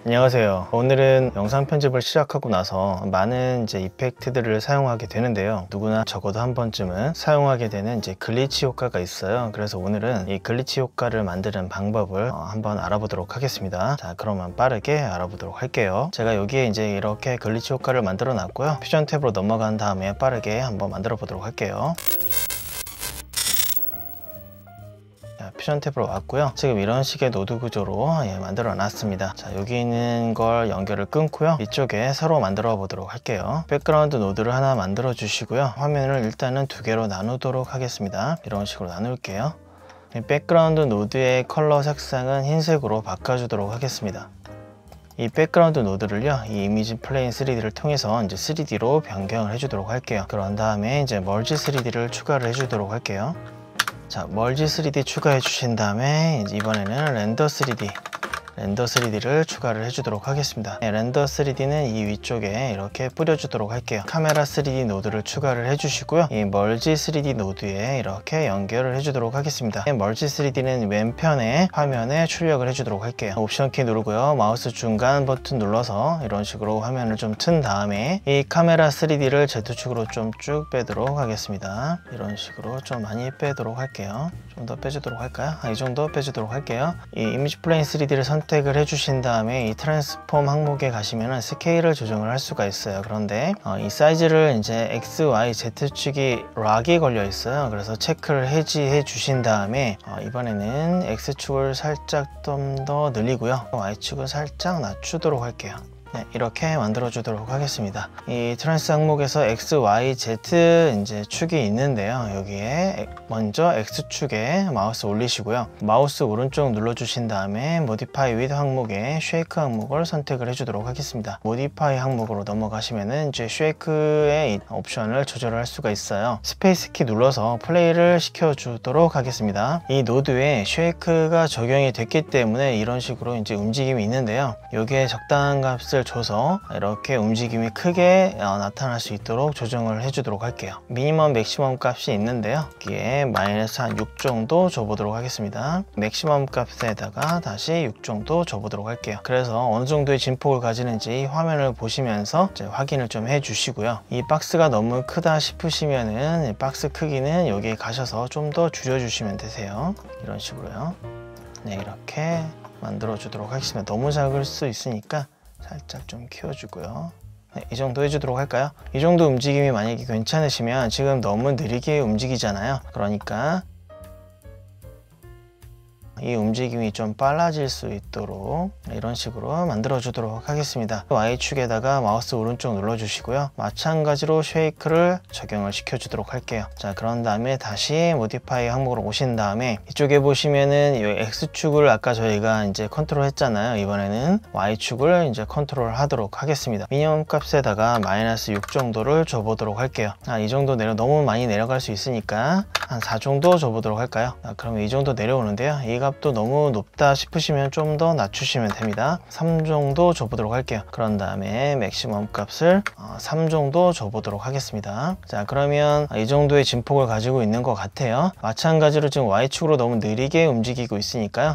안녕하세요. 오늘은 영상 편집을 시작하고 나서 많은 이펙트들을 사용하게 되는데요. 누구나 적어도 한 번쯤은 사용하게 되는 글리치 효과가 있어요. 그래서 오늘은 이 글리치 효과를 만드는 방법을 한번 알아보도록 하겠습니다. 자, 그러면 빠르게 알아보도록 할게요. 제가 여기에 이렇게 글리치 효과를 만들어 놨고요. 퓨전 탭으로 넘어간 다음에 빠르게 한번 만들어 보도록 할게요. 퓨전 탭으로 왔고요. 지금 이런 식의 노드 구조로 만들어 놨습니다. 자, 여기 있는 걸 연결을 끊고요. 이쪽에 새로 만들어 보도록 할게요. 백그라운드 노드를 하나 만들어 주시고요. 화면을 일단은 두 개로 나누도록 하겠습니다. 이런 식으로 나눌게요. 백그라운드 노드의 컬러 색상은 흰색으로 바꿔주도록 하겠습니다. 이 백그라운드 노드를요, 이 이미지 플레인 3D를 통해서 3D로 변경을 해주도록 할게요. 그런 다음에 멀지 3D를 추가를 해주도록 할게요. 자, 멀지 3D 추가해 주신 다음에 이번에는 렌더 3D를 추가를 해주도록 하겠습니다. 렌더 3D는 이 위쪽에 이렇게 뿌려주도록 할게요. 카메라 3D 노드를 추가를 해주시고요. 이 멀지 3D 노드에 이렇게 연결을 해주도록 하겠습니다. 멀지 3D는 왼편에 화면에 출력을 해주도록 할게요. 옵션 키 누르고요. 마우스 중간 버튼 눌러서 이런 식으로 화면을 좀 튼 다음에 이 카메라 3D를 Z축으로 좀 쭉 빼도록 하겠습니다. 이런 식으로 좀 많이 빼도록 할게요. 좀 더 빼주도록 할까요? 이 정도 빼주도록 할게요. 이 이미지 플레인 3D를 선택을 해주신 다음에 이 트랜스폼 항목에 가시면 스케일을 조정을 할 수가 있어요. 그런데 이 사이즈를 X, Y, Z축이 락이 걸려 있어요. 그래서 체크를 해지해 주신 다음에 이번에는 X축을 살짝 좀 더 늘리고요. Y축을 살짝 낮추도록 할게요. 네, 이렇게 만들어 주도록 하겠습니다. 이 트랜스 항목에서 X, Y, Z 축이 있는데요. 여기에 먼저 X축에 마우스 올리시고요. 마우스 오른쪽 눌러 주신 다음에 모디파이 위드 항목에 쉐이크 항목을 선택을 해 주도록 하겠습니다. 모디파이 항목으로 넘어가시면은 쉐이크의 옵션을 조절할 수가 있어요. 스페이스 키 눌러서 플레이를 시켜 주도록 하겠습니다. 이 노드에 쉐이크가 적용이 됐기 때문에 이런 식으로 움직임이 있는데요. 여기에 적당한 값을 줘서 이렇게 움직임이 크게 나타날 수 있도록 조정을 해주도록 할게요. 미니멈 맥시멈 값이 있는데요. 여기에 마이너스 한 6 정도 줘보도록 하겠습니다. 맥시멈 값에다가 다시 6 정도 줘보도록 할게요. 그래서 어느 정도의 진폭을 가지는지 화면을 보시면서 확인을 좀 해주시고요. 이 박스가 너무 크다 싶으시면은 박스 크기는 여기에 가셔서 좀 더 줄여주시면 되세요. 이런 식으로요. 네, 이렇게 만들어 주도록 하겠습니다. 너무 작을 수 있으니까 살짝 좀 키워주고요. 네, 이 정도 해주도록 할까요? 이 정도 움직임이 만약에 괜찮으시면 지금 너무 느리게 움직이잖아요. 그러니까 이 움직임이 좀 빨라질 수 있도록 이런 식으로 만들어 주도록 하겠습니다. Y축에다가 마우스 오른쪽 눌러 주시고요. 마찬가지로 쉐이크를 적용을 시켜 주도록 할게요. 자, 그런 다음에 다시 모디파이 항목으로 오신 다음에 이쪽에 보시면은 이 X축을 아까 저희가 컨트롤 했잖아요. 이번에는 Y축을 컨트롤 하도록 하겠습니다. 미니멈 값에다가 마이너스 6 정도를 줘보도록 할게요. 이 정도 너무 많이 내려갈 수 있으니까 한 4 정도 줘보도록 할까요? 그러면 이 정도 내려오는데요. 이 값도 너무 높다 싶으시면 좀 더 낮추시면 됩니다. 3 정도 줘보도록 할게요. 그런 다음에 맥시멈 값을 3 정도 줘보도록 하겠습니다. 자, 그러면 이 정도의 진폭을 가지고 있는 것 같아요. 마찬가지로 지금 Y축으로 너무 느리게 움직이고 있으니까요.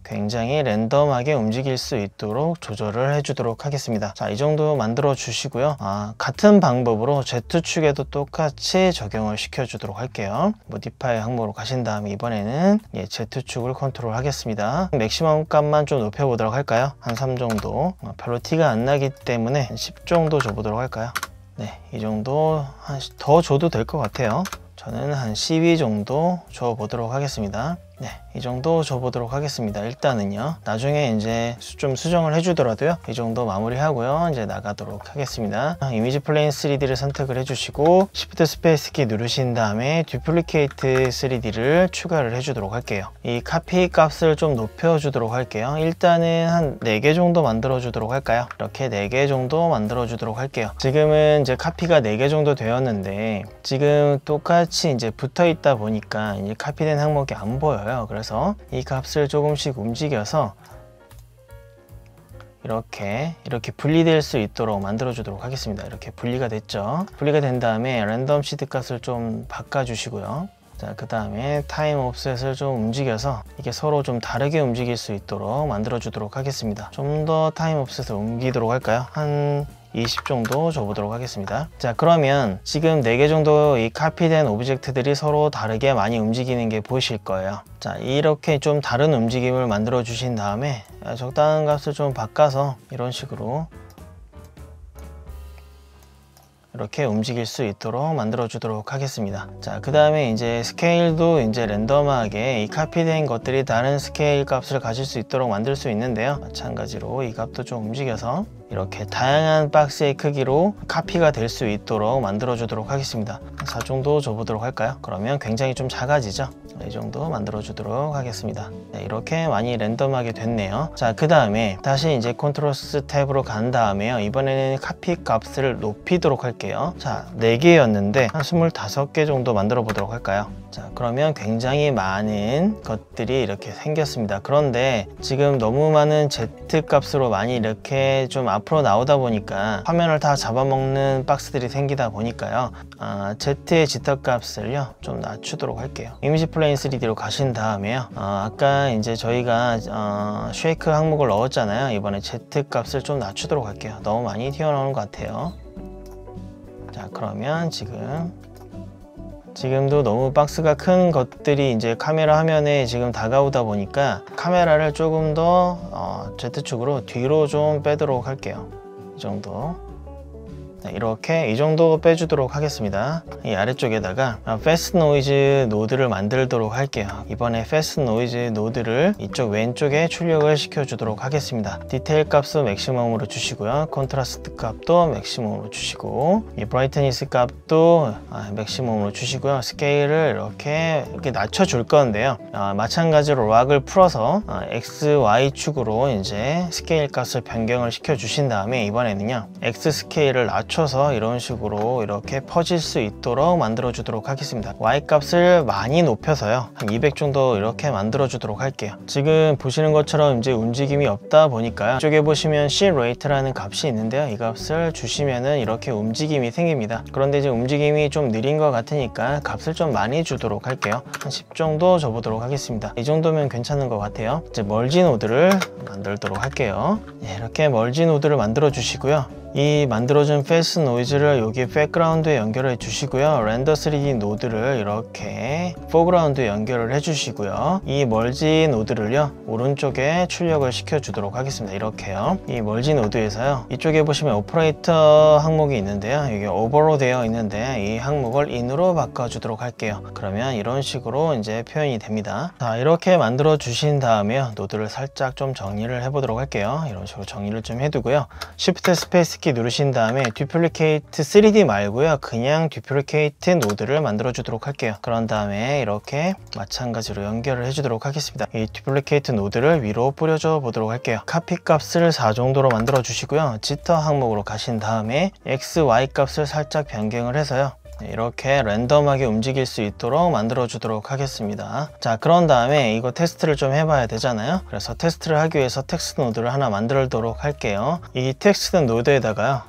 굉장히 랜덤하게 움직일 수 있도록 조절을 해주도록 하겠습니다. 자, 이 정도 만들어 주시고요. 같은 방법으로 Z축에도 똑같이 적용을 시켜 주도록 할게요. 모디파이 항목으로 가신 다음에 이번에는 Z축을 컨트롤 하겠습니다. 맥시멈 값만 좀 높여 보도록 할까요? 한 3 정도. 별로 티가 안 나기 때문에 10 정도 줘보도록 할까요? 네, 이 정도 더 줘도 될 것 같아요. 저는 한 12 정도 줘보도록 하겠습니다. 네, 이 정도 줘보도록 하겠습니다. 일단은요. 나중에 좀 수정을 해주더라도요. 이 정도 마무리하고요. 나가도록 하겠습니다. 이미지 플레인 3D를 선택을 해주시고 Shift 스페이스 키 누르신 다음에 듀플리케이트 3D를 추가를 해주도록 할게요. 이 카피 값을 좀 높여주도록 할게요. 일단은 한 4개 정도 만들어주도록 할까요? 이렇게 4개 정도 만들어주도록 할게요. 지금은 카피가 4개 정도 되었는데 지금 똑같이 붙어 있다 보니까 카피된 항목이 안 보여요. 그래서 이 값을 조금씩 움직여서 이렇게 분리될 수 있도록 만들어 주도록 하겠습니다. 이렇게 분리가 됐죠. 분리가 된 다음에 랜덤 시드 값을 좀 바꿔 주시고요. 자, 그 다음에 타임 옵셋을 좀 움직여서 이게 서로 좀 다르게 움직일 수 있도록 만들어 주도록 하겠습니다. 좀 더 타임 옵셋을 옮기도록 할까요? 한 20 정도 줘보도록 하겠습니다. 자, 그러면 지금 4개 정도 이 카피된 오브젝트들이 서로 다르게 많이 움직이는 게 보이실 거예요. 자, 이렇게 좀 다른 움직임을 만들어 주신 다음에 적당한 값을 좀 바꿔서 이런 식으로 이렇게 움직일 수 있도록 만들어 주도록 하겠습니다. 자, 그 다음에 이제 스케일도 이제 랜덤하게 이 카피된 것들이 다른 스케일 값을 가질 수 있도록 만들 수 있는데요. 마찬가지로 이 값도 좀 움직여서 이렇게 다양한 박스의 크기로 카피가 될 수 있도록 만들어 주도록 하겠습니다. 4 정도 줘보도록 할까요? 그러면 굉장히 좀 작아지죠? 이 정도 만들어 주도록 하겠습니다. 네, 이렇게 많이 랜덤하게 됐네요. 자, 그 다음에 다시 이제 컨트롤스 탭으로 간 다음에요. 이번에는 카피 값을 높이도록 할게요. 자, 4개였는데 한 25개 정도 만들어 보도록 할까요? 자, 그러면 굉장히 많은 것들이 이렇게 생겼습니다. 그런데 지금 너무 많은 Z 값으로 많이 이렇게 좀 앞으로 나오다 보니까 화면을 다 잡아먹는 박스들이 생기다 보니까요. Z의 지터 값을요 좀 낮추도록 할게요. 이미지 플레인 3D로 가신 다음에요. 아까 이제 저희가 쉐이크 항목을 넣었잖아요. 이번에 Z 값을 좀 낮추도록 할게요. 너무 많이 튀어나오는 것 같아요. 자, 그러면 지금도 너무 박스가 큰 것들이 이제 카메라 화면에 지금 다가오다 보니까 카메라를 조금 더 Z축으로 뒤로 좀 빼도록 할게요. 이 정도. 네, 이렇게 이 정도 빼주도록 하겠습니다. 이 아래쪽에다가 패스트 노이즈 노드를 만들도록 할게요. 이번에 패스트 노이즈 노드를 이쪽 왼쪽에 출력을 시켜 주도록 하겠습니다. 디테일 값도 맥시멈으로 주시고요. 컨트라스트 값도 맥시멈으로 주시고 이 브라이트니스 값도 맥시멈으로 주시고요. 스케일을 이렇게 낮춰 줄 건데요. 마찬가지로 락을 풀어서 X, Y 축으로 이제 스케일 값을 변경을 시켜 주신 다음에 이번에는요 X 스케일을 낮춰서 이런 식으로 이렇게 퍼질 수 있도록 만들어 주도록 하겠습니다. Y 값을 많이 높여서요 한 200 정도 이렇게 만들어 주도록 할게요. 지금 보시는 것처럼 이제 움직임이 없다 보니까요, 이쪽에 보시면 C rate라는 값이 있는데요, 이 값을 주시면은 이렇게 움직임이 생깁니다. 그런데 이제 움직임이 좀 느린 것 같으니까 값을 좀 많이 주도록 할게요. 한 10 정도 줘보도록 하겠습니다. 이 정도면 괜찮은 것 같아요. 이제 멀지 노드를 만들도록 할게요. 이렇게 멀지 노드를 만들어 주시고요. 이 만들어준 패스 노이즈를 여기 백그라운드에 연결해 주시고요. 렌더 3D 노드를 이렇게 포그라운드에 연결을 해 주시고요. 이 멀지 노드를요 오른쪽에 출력을 시켜 주도록 하겠습니다. 이렇게요. 이 멀지 노드에서요 이쪽에 보시면 오퍼레이터 항목이 있는데요, 여기 오버로 되어 있는데 이 항목을 인으로 바꿔 주도록 할게요. 그러면 이런 식으로 이제 표현이 됩니다. 자, 이렇게 만들어 주신 다음에요 노드를 살짝 좀 정리를 해 보도록 할게요. 이런 식으로 정리를 좀 해두고요. Shift 스페이스 키 누르신 다음에 듀플리케이트 3D 말고요 그냥 듀플리케이트 노드를 만들어 주도록 할게요. 그런 다음에 이렇게 마찬가지로 연결을 해 주도록 하겠습니다. 이 듀플리케이트 노드를 위로 뿌려줘 보도록 할게요. 카피 값을 4 정도로 만들어 주시고요. 지터 항목으로 가신 다음에 X, Y 값을 살짝 변경을 해서요 이렇게 랜덤하게 움직일 수 있도록 만들어 주도록 하겠습니다. 자, 그런 다음에 이거 테스트를 좀 해봐야 되잖아요. 그래서 테스트를 하기 위해서 텍스트 노드를 하나 만들도록 할게요. 이 텍스트 노드에다가요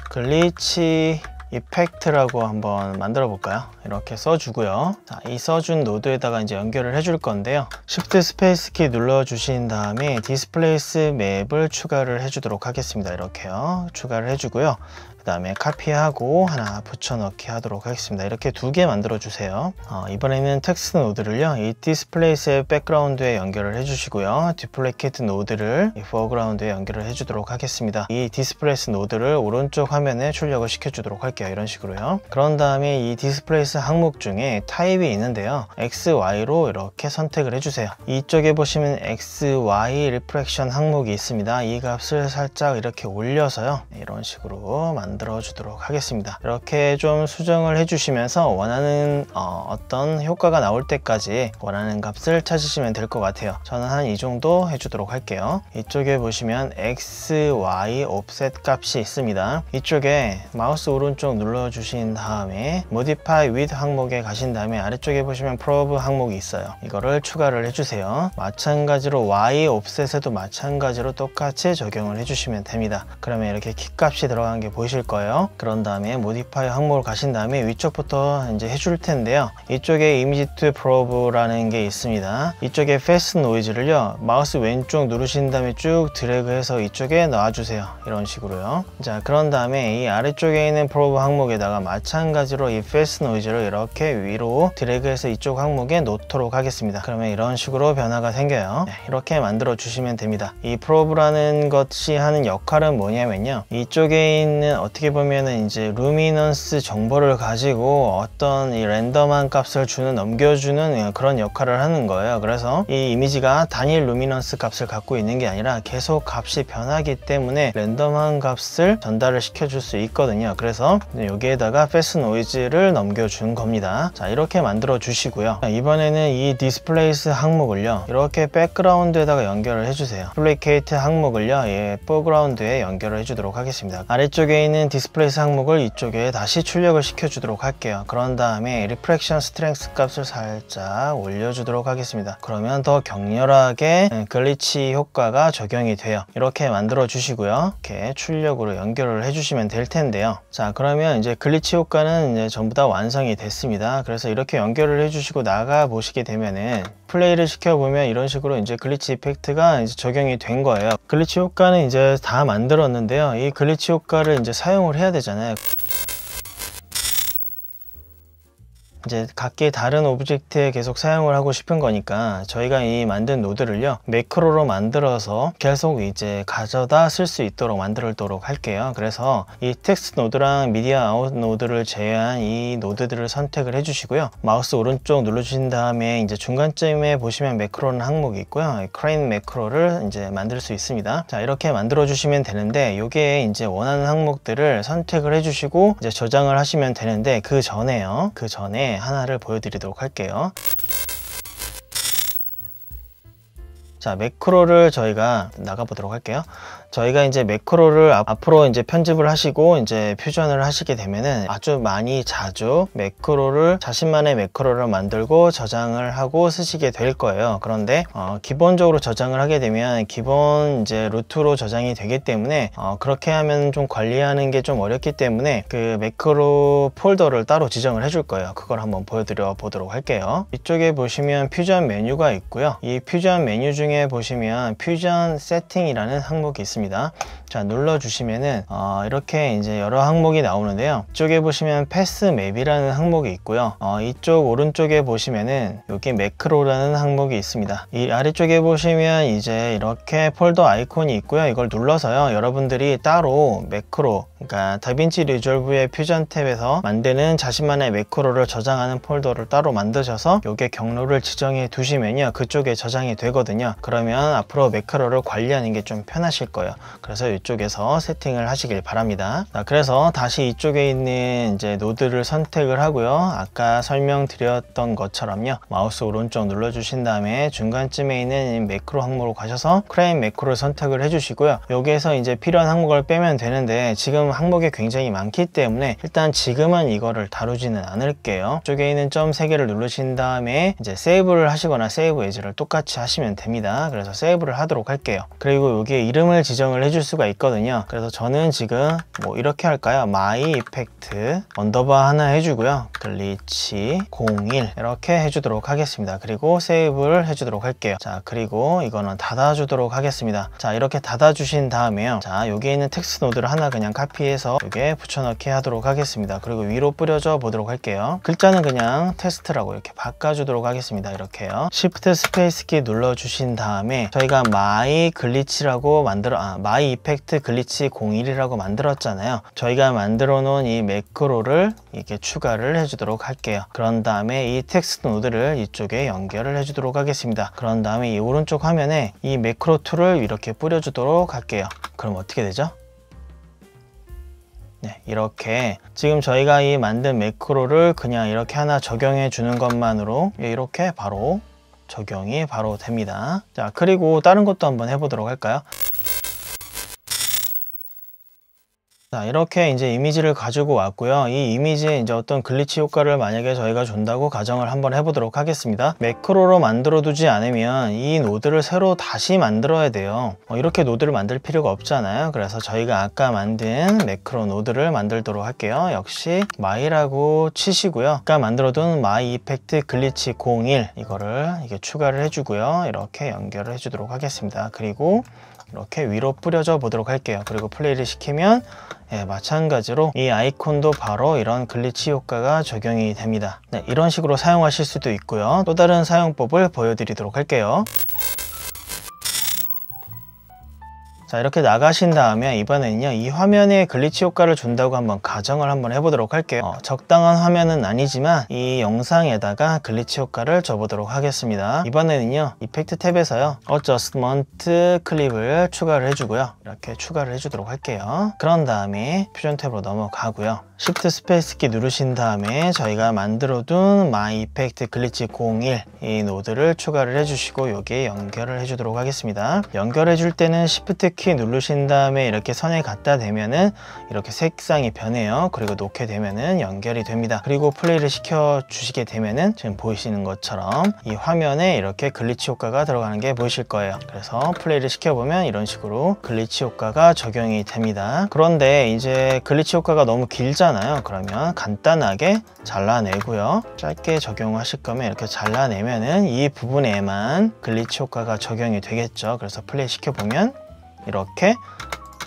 글리치 이펙트라고 한번 만들어 볼까요? 이렇게 써주고요. 자, 이 써준 노드에다가 이제 연결을 해줄 건데요. Shift 스페이스 키 눌러 주신 다음에 디스플레이스 맵을 추가를 해주도록 하겠습니다. 이렇게요. 추가를 해주고요. 그 다음에 카피하고 하나 붙여넣기 하도록 하겠습니다. 이렇게 2개 만들어 주세요. 이번에는 텍스트 노드를요 이 디스플레이스의 백그라운드에 연결을 해주시고요. 듀플리케이트 노드를 이 포그라운드에 연결을 해주도록 하겠습니다. 이 디스플레이스 노드를 오른쪽 화면에 출력을 시켜주도록 할게요. 이런 식으로요. 그런 다음에 이 디스플레이스 항목 중에 타입이 있는데요, X, Y로 이렇게 선택을 해주세요. 이쪽에 보시면 X, Y 리프렉션 항목이 있습니다. 이 값을 살짝 이렇게 올려서요 이런 식으로 만들어 주도록 하겠습니다. 이렇게 좀 수정을 해주시면서 원하는 어떤 효과가 나올 때까지 원하는 값을 찾으시면 될 것 같아요. 저는 한 이 정도 해주도록 할게요. 이쪽에 보시면 X, Y offset 값이 있습니다. 이쪽에 마우스 오른쪽 눌러주신 다음에 Modify with 항목에 가신 다음에 아래쪽에 보시면 Probe 항목이 있어요. 이거를 추가를 해주세요. 마찬가지로 Y offset에도 마찬가지로 똑같이 적용을 해주시면 됩니다. 그러면 이렇게 키 값이 들어간 게 보이실 거예요. 그런 다음에 Modify 항목을 가신 다음에 위쪽부터 이제 해줄 텐데요. 이쪽에 Image to Probe라는 게 있습니다. 이쪽에 Fast Noise를요, 마우스 왼쪽 누르신 다음에 쭉 드래그해서 이쪽에 놔주세요. 이런 식으로요. 자, 그런 다음에 이 아래쪽에 있는 Probe 항목에다가 마찬가지로 이 Fast Noise를 이렇게 위로 드래그해서 이쪽 항목에 놓도록 하겠습니다. 그러면 이런 식으로 변화가 생겨요. 이렇게 만들어 주시면 됩니다. 이 Probe라는 것이 하는 역할은 뭐냐면요, 이쪽에 있는 어떻게 보면은 이제 루미넌스 정보를 가지고 어떤 이 랜덤한 값을 넘겨주는 그런 역할을 하는 거예요. 그래서 이 이미지가 단일 루미넌스 값을 갖고 있는 게 아니라 계속 값이 변하기 때문에 랜덤한 값을 전달을 시켜줄 수 있거든요. 그래서 여기에다가 Fast Noise를 넘겨준 겁니다. 자, 이렇게 만들어 주시고요. 이번에는 이 Displace 항목을요, 이렇게 백그라운드에다가 연결을 해주세요. Duplicate 항목을요, foreground에 연결을 해주도록 하겠습니다. 아래쪽에 있는 Displace 항목을 이쪽에 다시 출력을 시켜주도록 할게요. 그런 다음에 Reflection Strength 값을 살짝 올려주도록 하겠습니다. 그러면 더 격렬하게 글리치 효과가 적용이 돼요. 이렇게 만들어 주시고요. 이렇게 출력으로 연결을 해주시면 될 텐데요. 자, 그러면 이제 글리치 효과는 이제 전부 다 완성이 됐습니다. 그래서 이렇게 연결을 해주시고 나가 보시게 되면은 플레이를 시켜보면 이런 식으로 이제 글리치 이펙트가 이제 적용이 된 거예요. 글리치 효과는 이제 다 만들었는데요. 이 글리치 효과를 이제 사용을 해야 되잖아요. 이제 각기 다른 오브젝트에 계속 사용을 하고 싶은 거니까 저희가 이 만든 노드를요, 매크로로 만들어서 계속 이제 가져다 쓸 수 있도록 만들도록 할게요. 그래서 이 텍스트 노드랑 미디어 아웃 노드를 제외한 이 노드들을 선택을 해주시고요. 마우스 오른쪽 눌러주신 다음에 이제 중간쯤에 보시면 매크로는 항목이 있고요. 크레인 매크로를 이제 만들 수 있습니다. 자, 이렇게 만들어 주시면 되는데, 요게 이제 원하는 항목들을 선택을 해주시고 이제 저장을 하시면 되는데, 그 전에 하나를 보여드리도록 할게요. 자, 매크로를 저희가 나가보도록 할게요. 저희가 이제 매크로를 앞으로 이제 편집을 하시고 이제 퓨전을 하시게 되면은 아주 많이 자주 매크로를, 자신만의 매크로를 만들고 저장을 하고 쓰시게 될 거예요. 그런데 기본적으로 저장을 하게 되면 기본 이제 루트로 저장이 되기 때문에 그렇게 하면 좀 관리하는 게 좀 어렵기 때문에 그 매크로 폴더를 따로 지정을 해줄 거예요. 그걸 한번 보여드려 보도록 할게요. 이쪽에 보시면 퓨전 메뉴가 있고요. 이 퓨전 메뉴 중에 보시면 퓨전 세팅이라는 항목이 있습니다. 자, 눌러주시면은 이렇게 이제 여러 항목이 나오는데요. 이쪽에 보시면 패스 맵이라는 항목이 있고요. 이쪽 오른쪽에 보시면은 여기 매크로라는 항목이 있습니다. 이 아래쪽에 보시면 이제 이렇게 폴더 아이콘이 있고요. 이걸 눌러서요, 여러분들이 따로 매크로, 그러니까 다빈치 리졸브의 퓨전 탭에서 만드는 자신만의 매크로를 저장하는 폴더를 따로 만드셔서 여기에 경로를 지정해 두시면요, 그쪽에 저장이 되거든요. 그러면 앞으로 매크로를 관리하는 게 좀 편하실 거예요. 그래서 이쪽에서 세팅을 하시길 바랍니다. 자, 그래서 다시 이쪽에 있는 이제 노드를 선택을 하고요. 아까 설명드렸던 것처럼요, 마우스 오른쪽 눌러주신 다음에 중간쯤에 있는 매크로 항목으로 가셔서 크레인 매크로를 선택을 해주시고요. 여기에서 이제 필요한 항목을 빼면 되는데, 지금 항목이 굉장히 많기 때문에 일단 지금은 이거를 다루지는 않을게요. 이쪽에 있는 점 3개를 누르신 다음에 이제 세이브를 하시거나 세이브 에즈를 똑같이 하시면 됩니다. 그래서 세이브를 하도록 할게요. 그리고 여기에 이름을 지정을 해줄 수가 있거든요. 그래서 저는 지금 뭐 이렇게 할까요? 마이 이펙트 언더바 하나 해주고요. 글리치 01 이렇게 해주도록 하겠습니다. 그리고 세이브를 해주도록 할게요. 자, 그리고 이거는 닫아주도록 하겠습니다. 자, 이렇게 닫아주신 다음에요, 자, 여기에 있는 텍스트 노드를 하나 그냥 카피해서 여기에 붙여넣기 하도록 하겠습니다. 그리고 위로 뿌려줘 보도록 할게요. 글자는 그냥 테스트라고 이렇게 바꿔주도록 하겠습니다. 이렇게요. Shift 스페이스 키 눌러주신 다음에 저희가 마이 글리치라고 마이 이펙트 글리치 01이라고 만들었잖아요. 저희가 만들어 놓은 이 매크로를 이렇게 추가를 해주도록 할게요. 그런 다음에 이 텍스트 노드를 이쪽에 연결을 해주도록 하겠습니다. 그런 다음에 이 오른쪽 화면에 이 매크로 툴을 이렇게 뿌려주도록 할게요. 그럼 어떻게 되죠? 네, 이렇게 지금 저희가 이 만든 매크로를 그냥 이렇게 하나 적용해 주는 것만으로 이렇게 바로 적용이 바로 됩니다. 자, 그리고 다른 것도 한번 해보도록 할까요? 자, 이렇게 이제 이미지를 가지고 왔고요. 이 이미지에 이제 어떤 글리치 효과를 만약에 저희가 준다고 가정을 한번 해보도록 하겠습니다. 매크로로 만들어 두지 않으면 이 노드를 새로 다시 만들어야 돼요. 이렇게 노드를 만들 필요가 없잖아요. 그래서 저희가 아까 만든 매크로 노드를 만들도록 할게요. 역시 my라고 치시고요. 아까 만들어둔 my 이펙트 글리치 01 이거를 이게 추가를 해주고요. 이렇게 연결을 해주도록 하겠습니다. 그리고 이렇게 위로 뿌려줘 보도록 할게요. 그리고 플레이를 시키면 마찬가지로 이 아이콘도 바로 이런 글리치 효과가 적용이 됩니다. 네, 이런 식으로 사용하실 수도 있고요. 또 다른 사용법을 보여드리도록 할게요. 자, 이렇게 나가신 다음에 이번에는요, 이 화면에 글리치 효과를 준다고 한번 가정을 한번 해보도록 할게요. 적당한 화면은 아니지만 이 영상에다가 글리치 효과를 줘보도록 하겠습니다. 이번에는요, 이펙트 탭에서요, 어저스먼트 클립을 추가를 해주고요. 이렇게 추가를 해주도록 할게요. 그런 다음에 퓨전 탭으로 넘어가고요. Shift 스페이스 키 누르신 다음에 저희가 만들어둔 My 이펙트 글리치 01 이 노드를 추가를 해주시고 여기에 연결을 해주도록 하겠습니다. 연결해 줄 때는 Shift 키 누르신 다음에 이렇게 선에 갖다 대면은 이렇게 색상이 변해요. 그리고 놓게 되면은 연결이 됩니다. 그리고 플레이를 시켜 주시게 되면은 지금 보이시는 것처럼 이 화면에 이렇게 글리치 효과가 들어가는 게 보이실 거예요. 그래서 플레이를 시켜보면 이런 식으로 글리치 효과가 적용이 됩니다. 그런데 이제 글리치 효과가 너무 길잖아요. 그러면 간단하게 잘라내고요. 짧게 적용하실 거면 이렇게 잘라내면은 이 부분에만 글리치 효과가 적용이 되겠죠. 그래서 플레이 시켜보면 이렇게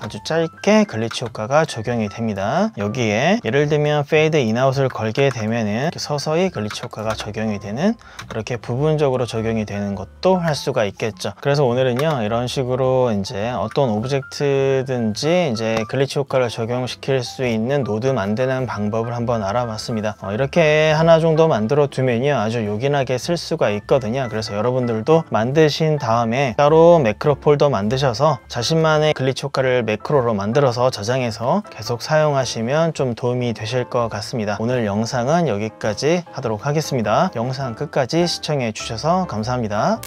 아주 짧게 글리치 효과가 적용이 됩니다. 여기에 예를 들면 페이드 인아웃을 걸게 되면은 이렇게 서서히 글리치 효과가 적용이 되는 이렇게 부분적으로 적용이 되는 것도 할 수가 있겠죠. 그래서 오늘은요, 이런 식으로 이제 어떤 오브젝트든지 이제 글리치 효과를 적용시킬 수 있는 노드 만드는 방법을 한번 알아봤습니다. 이렇게 하나 정도 만들어 두면요, 아주 요긴하게 쓸 수가 있거든요. 그래서 여러분들도 만드신 다음에 따로 매크로 폴더 만드셔서 자신만의 글리치 효과를 매크로로 만들어서 저장해서 계속 사용하시면 좀 도움이 되실 것 같습니다. 오늘 영상은 여기까지 하도록 하겠습니다. 영상 끝까지 시청해 주셔서 감사합니다.